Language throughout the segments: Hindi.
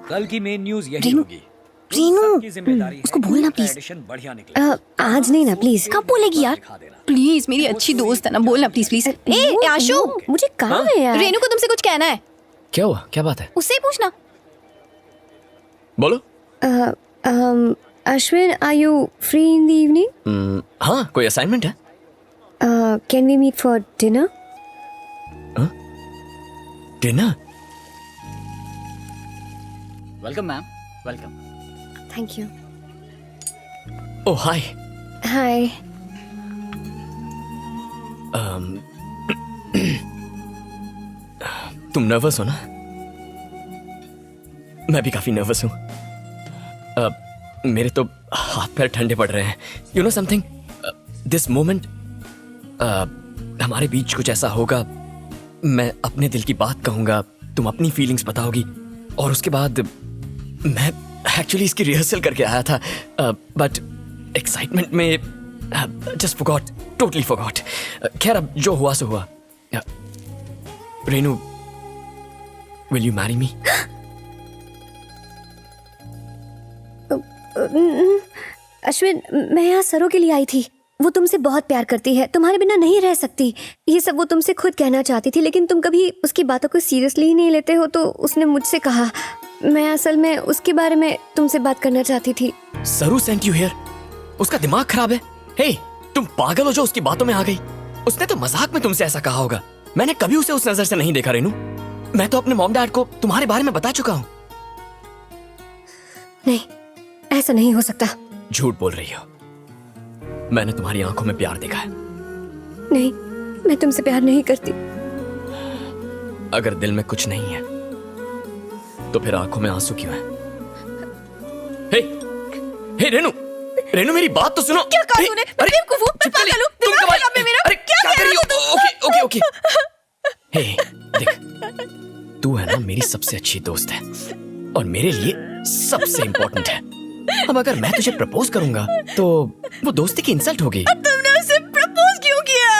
कल की मेन न्यूज यही होगी। रीनू, की जिम्मेदारी है उसको बोलना कि प्लीज। एडिशन बढ़िया निकले। आज नहीं ना प्लीज। कब बोलेगी यार? दिखा देना। प्लीज, मेरी अच्छी दोस्त है ना, बोलना प्लीज प्लीज। ए आशु, मुझे काम है यार। रेनू को तुमसे कुछ कहना है, क्या हुआ? क्या बात है? उससे ही पूछना। बोलो। Ashwin, are you free in the evening? हाँ, कोई असाइनमेंट है? Can we meet for dinner? Dinner? Welcome ma'am, welcome. Thank you. Oh hi. Hi. तुम नर्वस हो ना? मैं भी काफी नर्वस हूँ। मेरे तो हाथ पैर ठंडे पड़ रहे हैं। You know something, this moment हमारे बीच कुछ ऐसा होगा, मैं अपने दिल की बात कहूंगा, तुम अपनी फीलिंग्स बताओगी, और उसके बाद मैं एक्चुअली इसकी रिहर्सल करके आया था, बट एक्साइटमेंट में जस्ट फॉरगॉट, टोटली फॉरगॉट। खैर, अब जो हुआ सो हुआ। Renu, will you marry me? Ashwin, मैं यहाँ सरो के लिए आई थी। वो तुमसे बहुत प्यार करती है, तुम्हारे बिना नहीं रह सकती। ये सब वो तुमसे खुद कहना चाहती थी, लेकिन तुम कभी उसकी बातों को सीरियसली ही नहीं लेते हो, तो उसने मुझसे कहा। मैं असल में उसके बारे में तुमसे बात करना चाहती थी। सरू सेंट यू हियर? उसका दिमाग खराब है। हे, तुम पागल हो जो उसकी बातों में आ गई? उसने तो मजाक में तुमसे ऐसा कहा होगा। मैंने कभी उसे उस नजर से नहीं देखा रेनू। मैं तो अपने मॉम डैड को तुम्हारे बारे में बता चुका हूँ। नहीं, ऐसा नहीं हो सकता। झूठ बोल रही हो। मैंने तुम्हारी आंखों में प्यार देखा है। नहीं, मैं तुमसे प्यार नहीं करती। अगर दिल में कुछ नहीं है तो फिर आंखों में आंसू क्यों है? हे, हे रेनू, रेनू मेरी बात तो सुनो। क्या कहा तूने? मैं बेवकूफ हूँ, मैं पागल हूँ, दिमाग खराब है मेरा। अरे क्या कर रही हो? Okay okay okay. हे देख, तू है ना मेरी सबसे अच्छी दोस्त है और मेरे लिए सबसे इम्पोर्टेंट है। अब अगर मैं तुझे प्रपोज करूंगा तो वो दोस्ती की इंसल्ट होगी। तुमने उसे प्रपोज क्यों किया?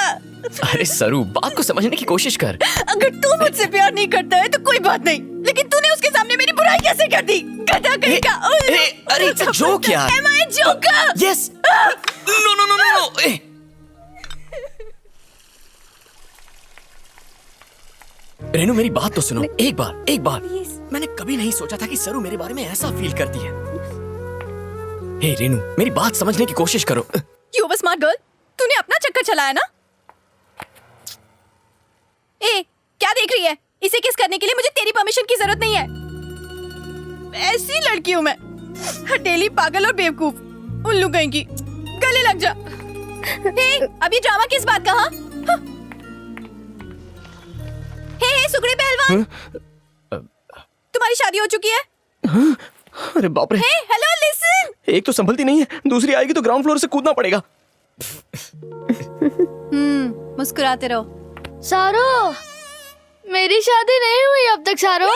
अरे सरू, बात को समझने की कोशिश कर। अगर तू मुझसे प्यार नहीं करता है तो कोई बात नहीं, लेकिन तूने उसके सामने मेरी बुराई कैसे कर दी? गधा कहीं का। अरे इट्स अ जोक यार। Am I a joker? Yes. No no no no no. Renu मेरी बात तो सुनो, एक बार। मैंने कभी नहीं सोचा था कि सरू मेरे बारे में ऐसा फील करती है। हे रेनू, मेरी बात समझने की कोशिश करो। You were smart girl. तूने अपना चक्कर चलाया ना? ए, क्या देख रही है? इसे किस करने के लिए मुझे तेरी परमिशन की जरूरत नहीं है। ऐसी लड़की हूँ मैं, हटेली, पागल और बेवकूफ, उल्लू कहीं की। गले लग जा। हे, अभी ड्रामा किस बात का? हाँ? हे सुगड़े पहलवान, तुम्हारी शादी हो चुकी है? अरे बाप रे। हे, हेलो, लिसन। एक तो संभलती नहीं है, दूसरी आएगी तो ग्राउंड फ्लोर से कूदना पड़ेगा। मुस्कुराते रहो। सारो, मेरी शादी नहीं हुई अब तक। सारो,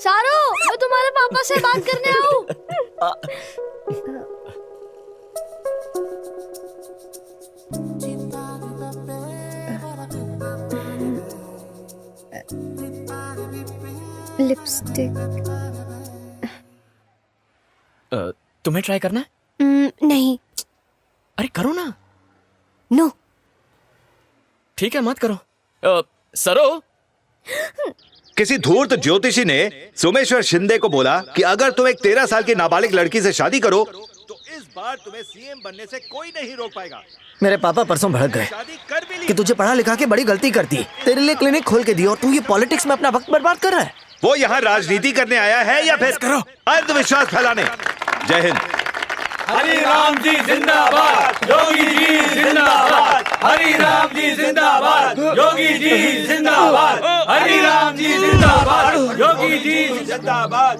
सारो, मैं तुम्हारे पापा से बात करने आऊं? लिपस्टिक। तुम्हें ट्राई करना है? नहीं। अरे करो ना। नो। ठीक है, मत करो। सरो, किसी धूर्त ज्योतिषी ने सोमेश्वर शिंदे को बोला कि अगर तुम एक 13 साल की नाबालिग लड़की से शादी करो तो इस बार तुम्हें सीएम बनने से कोई नहीं रोक पाएगा। मेरे पापा परसों भड़क गए शादी कर भी ली कि तुझे पढ़ा लिखा के बड़ी गलती कर दी, तेरे लिए क्लिनिक खोल के दी और तू ये पॉलिटिक्स में अपना वक्त बर्बाद कर रहा है। वो यहाँ राजनीति करने आया है या फिर करो अंधविश्वास फैलाने। जय हिंद। हरि राम जी जिंदाबाद, योगी जी जिंदाबाद। हरि राम जी जिंदाबाद, योगी जी जिंदाबाद। हरि राम जी जिंदाबाद, योगी जी जिंदाबाद।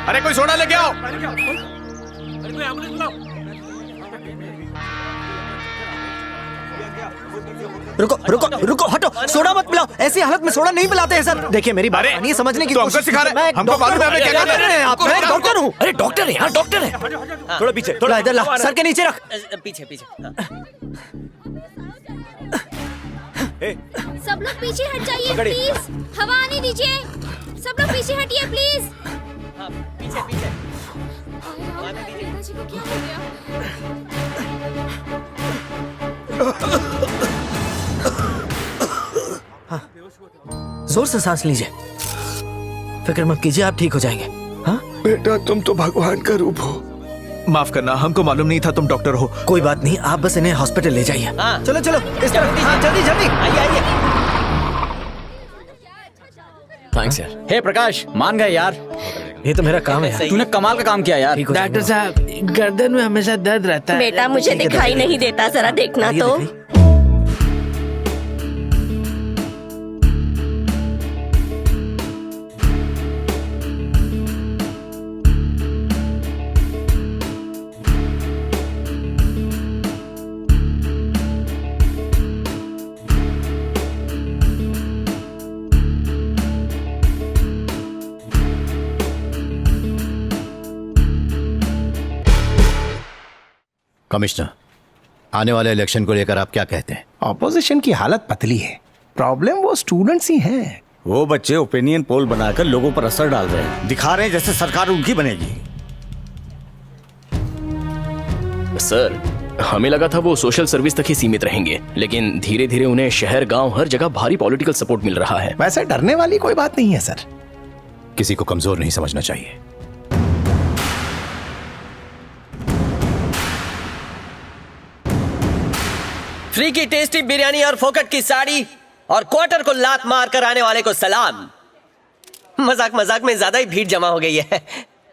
अरे कोई सोडा लेके आओ। अरे कोई एम्बुलेंस बुलाओ। रुको रुको रुको, हटो, सोडा मत पिलाओ। ऐसी हालत में सोडा नहीं पिलाते हैं सर। देखिए मेरी बात मानिए, समझने की कोशिश सिखा रहे हैं। हमको मालूम है हमें क्या कर रहे हैं आप। मैं डॉक्टर हूँ। अरे डॉक्टर है यार, डॉक्टर है। थोड़ा पीछे, थोड़ा इधर ला, सर के नीचे रख। पीछे पीछे। सब लोग पीछे हट जाइए प्लीज, हवा आने दीजिए। सब लोग पीछे हटिए प्लीज। पीछे पीछे। दादाजी को क्या हो गया? जोर से सांस लीजिए, फिक्र मत कीजिए, आप ठीक हो जाएंगे। हाँ बेटा, तुम तो भगवान का रूप हो। माफ करना, हमको मालूम नहीं था तुम डॉक्टर हो। कोई बात नहीं, आप बस इन्हें हॉस्पिटल ले जाइए। हाँ। चलो चलो इस तरफ। हाँ जल्दी जल्दी आइए आइए। थैंक्स यार। हे प्रकाश, मान गए यार। ये तो मेरा काम है। तूने कमाल का काम किया यार। डॉक्टर साहब, गर्दन में हमेशा दर्द रहता है। बेटा मुझे दिखाई नहीं देता, जरा देखना तो। कमिश्नर, आने वाले इलेक्शन को लेकर आप क्या कहते हैं? ऑपोजिशन की हालत पतली है, प्रॉब्लम वो स्टूडेंट्स ही हैं। वो बच्चे ओपिनियन पोल बनाकर लोगों पर असर डाल रहे हैं, दिखा रहे हैं जैसे सरकार उनकी बनेगी। सर, हमें लगा था वो सोशल सर्विस तक ही सीमित रहेंगे, लेकिन धीरे धीरे उन्हें शहर गांव हर जगह भारी पॉलिटिकल सपोर्ट मिल रहा है। वैसे डरने वाली कोई बात नहीं है सर। किसी को कमजोर नहीं समझना चाहिए। फ्री की टेस्टी बिरयानी और फोकट की साड़ी और क्वार्टर को लात मार कर आने वाले को सलाम। मजाक मजाक में ज्यादा ही भीड़ जमा हो गई है।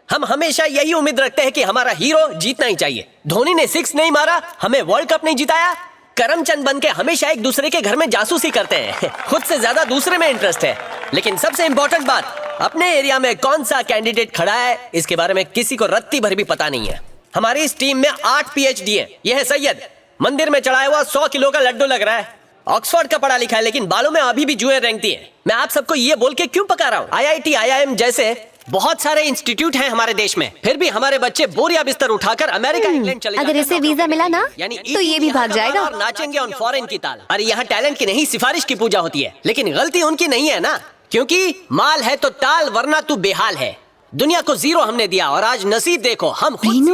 हम हमेशा यही उम्मीद रखते हैं कि हमारा हीरो जीतना ही चाहिए। धोनी ने 6 नहीं मारा, हमें वर्ल्ड कप नहीं जिताया। करमचंद बन के हमेशा एक दूसरे के घर में जासूसी करते हैं। खुद से ज्यादा दूसरे में इंटरेस्ट है। लेकिन सबसे इंपॉर्टेंट बात, अपने एरिया में कौन सा कैंडिडेट खड़ा है इसके बारे में किसी को रत्ती भर भी पता नहीं है। हमारी इस टीम में 8 PhD है। यह है सैयद, मंदिर में चढ़ाया हुआ 100 किलो का लड्डू लग रहा है। ऑक्सफोर्ड का पढ़ा लिखा है, लेकिन बालों में अभी भी जुएं रेंगती है। मैं आप सबको ये बोल के क्यों पका रहा हूँ? IIT, IIM जैसे बहुत सारे इंस्टीट्यूट हैं हमारे देश में, फिर भी हमारे बच्चे बोरिया बिस्तर उठाकर अमेरिका इंग्लैंड चले अगर इसे वीजा मिला ना तो ये भी भाग जाएगा और नाचेंगे ऑन फॉरेन की ताल। अरे यहाँ टैलेंट की नहीं सिफारिश की पूजा होती है, लेकिन गलती उनकी नहीं है ना, क्योंकि माल है तो टाल वरना तू बेहाल है। दुनिया को 0 हमने दिया और आज नसीब देखो, हम खुद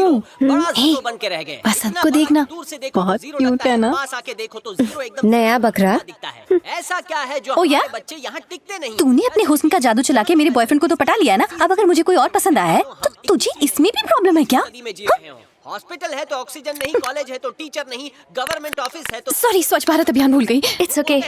बड़ा ज़ीरो बन के रह गए। बसंत को देखना, दूर से देखो बहुत ज़ीरो क्यूट लगता है ना? पास आके देखो तो ज़ीरो एकदम नया बकरा दिखता है। ऐसा क्या है जो ओ यार, हमारे बच्चे यहाँ टिकते नहीं? तूने अपने हुस्न का जादू चला के मेरे बॉयफ्रेंड को तो पटा लिया ना। अब अगर मुझे कोई और पसंद आया है तो तुझे इसमें भी प्रॉब्लम है क्या? नदी में जी रहे हो। हॉस्पिटल है तो ऑक्सीजन नहीं, कॉलेज है तो टीचर नहीं, गवर्नमेंट ऑफिस है तो सॉरी, स्वच्छ भारत अभियान भूल गई। It's okay.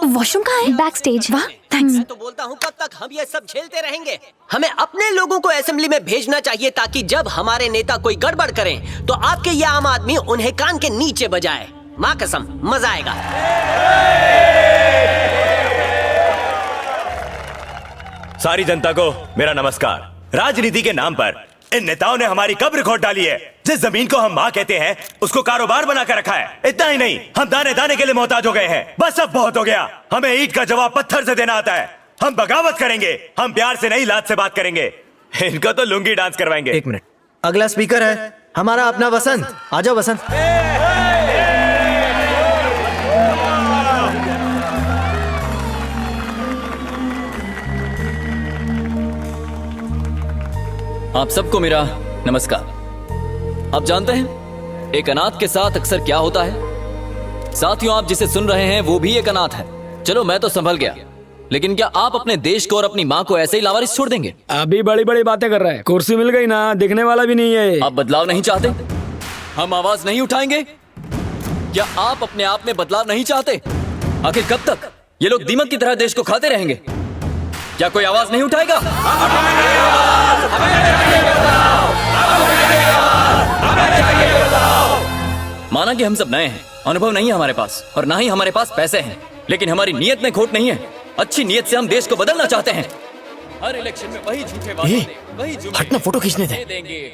वॉशरूम कहाँ है? Back stage. वाह, थैंक्स। मैं तो बोलता हूँ कब तक हम ये सब झेलते रहेंगे? हमें अपने लोगों को असेंबली में भेजना चाहिए ताकि जब हमारे नेता कोई गड़बड़ करें तो आपके ये आम आदमी उन्हें कान के नीचे बजाए। माँ कसम, मजा आएगा। सारी जनता को मेरा नमस्कार। राजनीति के नाम पर इन नेताओं ने हमारी कब्र खोद डाली है। जिस जमीन को हम माँ कहते हैं उसको कारोबार बनाकर रखा है। इतना ही नहीं, हम दाने दाने के लिए मोहताज हो गए हैं। बस अब बहुत हो गया। हमें ईंट का जवाब पत्थर से देना आता है। हम बगावत करेंगे, हम प्यार से नहीं लात से बात करेंगे। इनको तो लुंगी डांस करवाएंगे। 1 मिनट, अगला स्पीकर है हमारा अपना वसंत। आ जाओ वसंत। आप सबको मेरा नमस्कार। आप जानते हैं एक अनाथ के साथ अक्सर क्या होता है? साथियों, आप जिसे सुन रहे हैं वो भी एक अनाथ है। चलो मैं तो संभल गया, लेकिन क्या आप अपने देश को और अपनी माँ को ऐसे ही लावारिस छोड़ देंगे? अभी बड़ी बड़ी बातें कर रहा है। कुर्सी मिल गई ना, दिखने वाला भी नहीं है। आप बदलाव नहीं चाहते? हम आवाज नहीं उठाएंगे? क्या आप अपने आप में बदलाव नहीं चाहते? आखिर कब तक ये लोग दीमक की तरह देश को खाते रहेंगे? क्या कोई आवाज नहीं उठाएगा? माना कि हम सब नए हैं, अनुभव नहीं है हमारे पास और ना ही हमारे पास पैसे हैं, लेकिन हमारी नीयत में खोट नहीं है। अच्छी नीयत से हम देश को बदलना चाहते हैं। हर इलेक्शन में वही झूठे वादे, वही झूठे हटना, फोटो खींचने दे।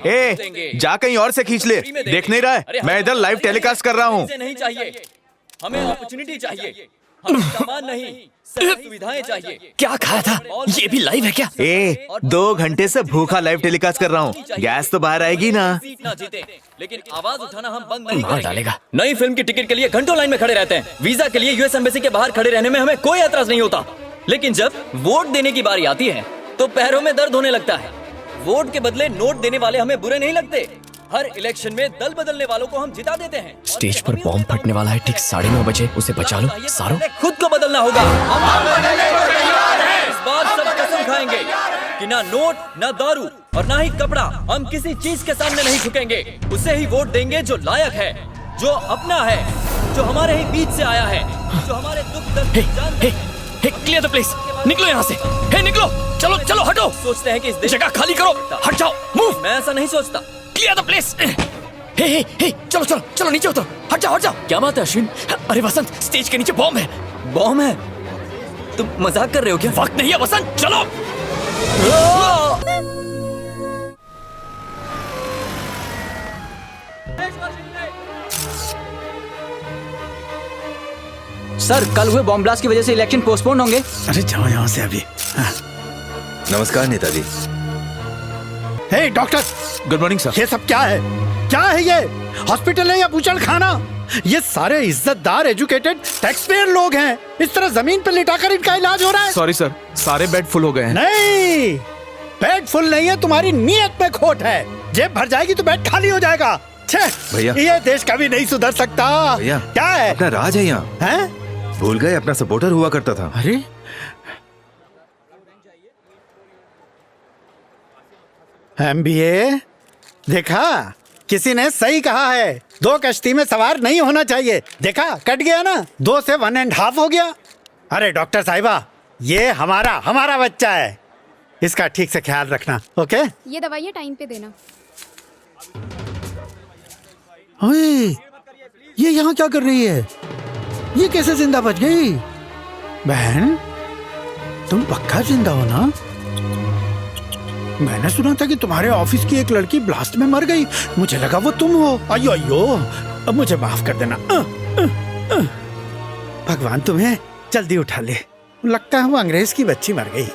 ए, जा कहीं और से खींच ले। देख नहीं रहा है? मैं इधर लाइव टेलीकास्ट कर रहा हूँ। नहीं चाहिए, हमें अपॉर्चुनिटी चाहिए, हमें सामान नहीं, सभी सुविधाएं चाहिए। क्या खाया था? ये भी लाइव है क्या? 2 घंटे से भूखा लाइव टेलीकास्ट कर रहा हूँ। गैस तो बाहर आएगी ना। ना जीते, लेकिन आवाज उठाना हम बंद नहीं मार करेंगे। डालेगा। नई फिल्म की टिकट के लिए घंटों लाइन में खड़े रहते हैं। वीजा के लिए US एम्बेसी के बाहर खड़े रहने में हमें कोई एतराज नहीं होता, लेकिन जब वोट देने की बारी आती है तो पैरों में दर्द होने लगता है। वोट के बदले नोट देने वाले हमें बुरे नहीं लगते। हर इलेक्शन में दल बदलने वालों को हम जिता देते हैं। स्टेज पर बॉम्ब फटने वाला है ठीक 9:30 बजे, उसे बचा लो सारो। खुद को बदलना होगा। इस बार सब कसम खाएंगे कि ना नोट, ना दारू और ना ही कपड़ा, हम किसी चीज के सामने नहीं झुकेंगे। उसे ही वोट देंगे जो लायक है, जो अपना है, जो हमारे ही बीच से आया है, जो हमारे दुख दर्द जानता है। क्लियर द प्लेस, निकलो यहाँ से। हे निकलो, चलो चलो हटो। सोचते हैं कि इस देश जगह खाली करो, हट जाओ, मूव। मैं ऐसा नहीं सोचता। Clear the place. हे चलो चलो चलो नीचे उतरो, हट जाओ हट जाओ। क्या बात है अश्विन? अरे वसंत, स्टेज के नीचे बॉम्ब है। बॉम्ब है? तुम मजाक कर रहे हो क्या? वक्त नहीं है वसंत, चलो। सर, कल हुए बॉम्ब ब्लास्ट की वजह से इलेक्शन पोस्टपोन होंगे। अरे जाओ यहाँ से अभी। नमस्कार नेताजी। हे डॉक्टर, गुड मॉर्निंग सर। ये सब क्या है? क्या है ये? हॉस्पिटल है या बूचड़ खाना? ये सारे इज्जतदार एजुकेटेड टैक्सपेयर लोग हैं। इस तरह जमीन पे लिटाकर इनका इलाज हो रहा है। सॉरी सर, सारे बेड फुल हो गए हैं। नहीं, बेड फुल नहीं है, तुम्हारी नीयत में खोट है। जेब भर जाएगी तो बेड खाली हो जाएगा। छे, भैया। ये देश का भी नहीं सुधर सकता। भैया, क्या है? अपना राज है यहाँ। हैं? भूल गए अपना सपोर्टर हुआ करता था। अरे MBA देखा, किसी ने सही कहा है, 2 कश्ती में सवार नहीं होना चाहिए। देखा, कट गया ना, 2 से 1.5 हो गया। अरे डॉक्टर साहिबा, ये हमारा बच्चा है, इसका ठीक से ख्याल रखना। ओके? ये दवाइयाँ टाइम पे देना। ओए, ये यहाँ क्या कर रही है? ये कैसे जिंदा बच गई? बहन, तुम पक्का जिंदा हो ना? मैंने सुना था कि तुम्हारे ऑफिस की एक लड़की ब्लास्ट में मर गई। मुझे लगा वो तुम हो। अयो अयो, अब मुझे माफ कर देना। भगवान तुम्हें जल्दी उठा ले। लगता है वो अंग्रेज की बच्ची मर गई।